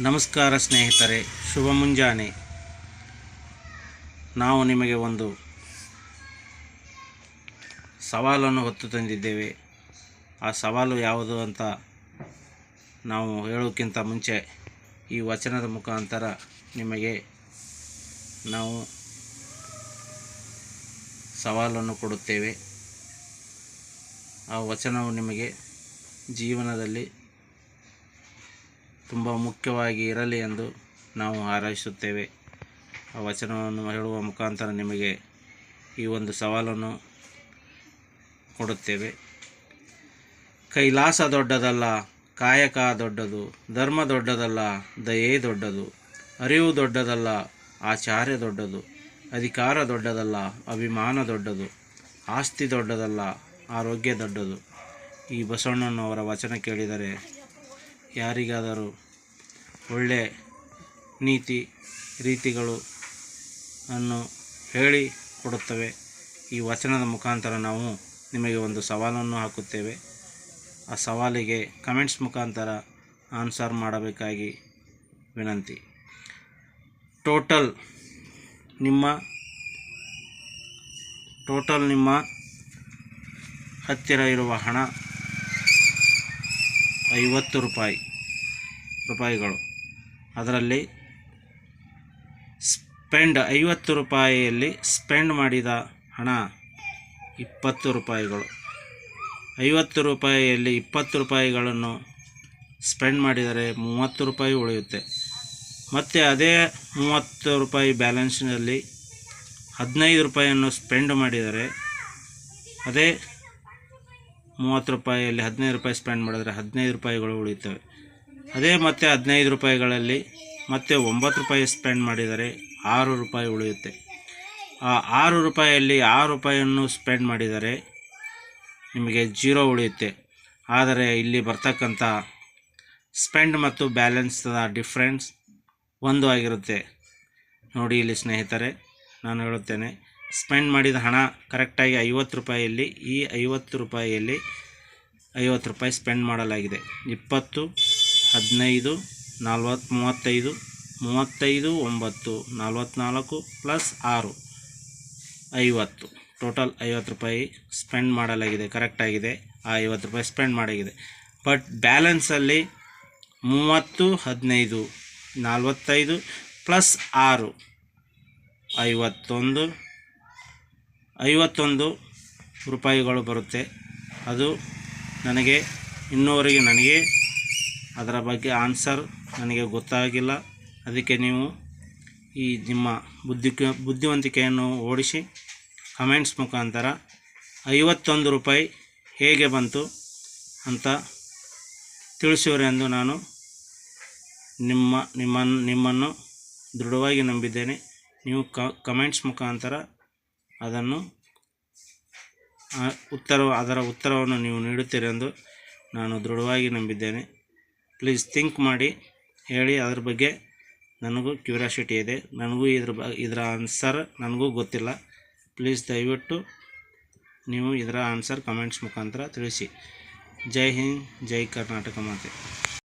ನಮಸ್ಕಾರ ಸ್ನೇಹಿತರೆ, ಶುಭ ಮುಂಜಾನೆ. ನಾವು ನಿಮಗೆ ಒಂದು ಸವಾಲನ್ನು ಹೊತ್ತು ತಂದಿದ್ದೇವೆ. ಆ ಸವಾಲು ಯಾವುದು ಅಂತ ನಾವು ಹೇಳೋಕ್ಕಿಂತ ಮುಂಚೆ ಈ ವಚನದ ಮುಖಾಂತರ ನಿಮಗೆ ನಾವು ಸವಾಲನ್ನು ಕೊಡುತ್ತೇವೆ. ಆ ವಚನವು ನಿಮಗೆ ಜೀವನದಲ್ಲಿ ತುಂಬ ಮುಖ್ಯವಾಗಿ ಇರಲಿ ಎಂದು ನಾವು ಹಾರೈಸುತ್ತೇವೆ. ಆ ವಚನವನ್ನು ಹೇಳುವ ಮುಖಾಂತರ ನಿಮಗೆ ಈ ಒಂದು ಸವಾಲನ್ನು ಕೊಡುತ್ತೇವೆ. ಕೈಲಾಸ ದೊಡ್ಡದಲ್ಲ, ಕಾಯಕ ದೊಡ್ಡದು. ಧರ್ಮ ದೊಡ್ಡದಲ್ಲ, ದಯೆ ದೊಡ್ಡದು. ಅರಿವು ದೊಡ್ಡದಲ್ಲ, ಆಚಾರ್ಯ ದೊಡ್ಡದು. ಅಧಿಕಾರ ದೊಡ್ಡದಲ್ಲ, ಅಭಿಮಾನ ದೊಡ್ಡದು. ಆಸ್ತಿ ದೊಡ್ಡದಲ್ಲ, ಆರೋಗ್ಯ ದೊಡ್ಡದು. ಈ ಬಸವಣ್ಣನವರ ವಚನ ಕೇಳಿದರೆ ಯಾರಿಗಾದರೂ ಒಳ್ಳೆ ನೀತಿ ರೀತಿಗಳು ಅನ್ನು ಹೇಳಿ ಕೊಡುತ್ತವೆ. ಈ ವಚನದ ಮುಖಾಂತರ ನಾವು ನಿಮಗೆ ಒಂದು ಸವಾಲನ್ನು ಹಾಕುತ್ತೇವೆ. ಆ ಸವಾಲಿಗೆ ಕಮೆಂಟ್ಸ್ ಮುಖಾಂತರ ಆನ್ಸರ್ ಮಾಡಬೇಕಾಗಿ ವಿನಂತಿ. ಟೋಟಲ್ ನಿಮ್ಮ ಹತ್ತಿರ ಇರುವ ಹಣ 50 ರೂಪಾಯಿಗಳು. ಅದರಲ್ಲಿ 50 ರೂಪಾಯಿಯಲ್ಲಿ ಸ್ಪೆಂಡ್ ಮಾಡಿದ ಹಣ 20 ರೂಪಾಯಿಗಳು. 50 ರೂಪಾಯಿಯಲ್ಲಿ 20 ರೂಪಾಯಿಗಳನ್ನು ಸ್ಪೆಂಡ್ ಮಾಡಿದರೆ 30 ರೂಪಾಯಿ ಉಳಿಯುತ್ತೆ. ಮತ್ತು ಅದೇ 30 ರೂಪಾಯಿ ಬ್ಯಾಲೆನ್ಸ್ನಲ್ಲಿ 15 ರೂಪಾಯಿಯನ್ನು ಸ್ಪೆಂಡ್ ಮಾಡಿದರೆ, ಅದೇ 30 ರೂಪಾಯಿಯಲ್ಲಿ 15 ರೂಪಾಯಿ ಸ್ಪೆಂಡ್ ಮಾಡಿದರೆ 15 ರೂಪಾಯಿಗಳು ಉಳಿಯುತ್ತವೆ. ಅದೇ ಮತ್ತೆ 15 ರೂಪಾಯಿಗಳಲ್ಲಿ ಮತ್ತೆ 9 ರೂಪಾಯಿ ಸ್ಪೆಂಡ್ ಮಾಡಿದರೆ 6 ರೂಪಾಯಿ ಉಳಿಯುತ್ತೆ. ಆ 6 ರೂಪಾಯಿಯಲ್ಲಿ 6 ರೂಪಾಯಿಯನ್ನು ಸ್ಪೆಂಡ್ ಮಾಡಿದರೆ ನಿಮಗೆ 0 ಉಳಿಯುತ್ತೆ. ಆದರೆ ಇಲ್ಲಿ ಬರ್ತಕ್ಕಂಥ ಸ್ಪೆಂಡ್ ಮತ್ತು ಬ್ಯಾಲೆನ್ಸ್ನ ಡಿಫ್ರೆನ್ಸ್ 1 ಆಗಿರುತ್ತೆ. ನೋಡಿ ಇಲ್ಲಿ ಸ್ನೇಹಿತರೆ, ನಾನು ಹೇಳುತ್ತೇನೆ, ಸ್ಪೆಂಡ್ ಮಾಡಿದ ಹಣ ಕರೆಕ್ಟಾಗಿ 50 ರೂಪಾಯಿಯಲ್ಲಿ ಈ 50 ರೂಪಾಯಿಯಲ್ಲಿ 50 ರೂಪಾಯಿ ಸ್ಪೆಂಡ್ ಮಾಡಲಾಗಿದೆ. 20, 15, 35, 35, 9, 44 ಪ್ಲಸ್ 6, 50. ಟೋಟಲ್ 50 ರೂಪಾಯಿ ಸ್ಪೆಂಡ್ ಮಾಡಲಾಗಿದೆ. ಕರೆಕ್ಟಾಗಿದೆ, ಆ 50 ರೂಪಾಯಿ ಸ್ಪೆಂಡ್ ಮಾಡಾಗಿದೆ. ಬಟ್ ಬ್ಯಾಲೆನ್ಸಲ್ಲಿ 30, 15, 45 ಪ್ಲಸ್ 6, 51 ರೂಪಾಯಿಗಳು ಬರುತ್ತೆ. ಅದು ನನಗೆ ಇನ್ನೂವರೆಗೆ ಅದರ ಬಗ್ಗೆ ಆನ್ಸರ್ ನನಗೆ ಗೊತ್ತಾಗಿಲ್ಲ. ಅದಕ್ಕೆ ನೀವು ಈ ನಿಮ್ಮ ಬುದ್ಧಿವಂತಿಕೆಯನ್ನು ಓಡಿಸಿ ಕಮೆಂಟ್ಸ್ ಮುಖಾಂತರ 51 ರೂಪಾಯಿ ಹೇಗೆ ಬಂತು ಅಂತ ತಿಳಿಸಿವ್ರಿ ಎಂದು ನಾನು ನಿಮ್ಮನ್ನು ದೃಢವಾಗಿ ನಂಬಿದ್ದೇನೆ. ನೀವು ಕಮೆಂಟ್ಸ್ ಮುಖಾಂತರ ಅದರ ಉತ್ತರವನ್ನು ನೀವು ನೀಡುತ್ತೀರೆಂದು ನಾನು ದೃಢವಾಗಿ ನಂಬಿದ್ದೇನೆ. ಪ್ಲೀಸ್ ಥಿಂಕ್ ಮಾಡಿ ಹೇಳಿ. ಅದ್ರ ಬಗ್ಗೆ ನನಗೂ ಕ್ಯೂರಿಯಾಸಿಟಿ ಇದೆ. ನನಗೂ ಇದರ ಆನ್ಸರ್ ನನಗೂ ಗೊತ್ತಿಲ್ಲ. ಪ್ಲೀಸ್ ದಯವಿಟ್ಟು ನೀವು ಇದರ ಆನ್ಸರ್ ಕಮೆಂಟ್ಸ್ ಮುಖಾಂತರ ತಿಳಿಸಿ. ಜೈ ಹಿಂದ್, ಜೈ ಕರ್ನಾಟಕ ಮಾತೆ.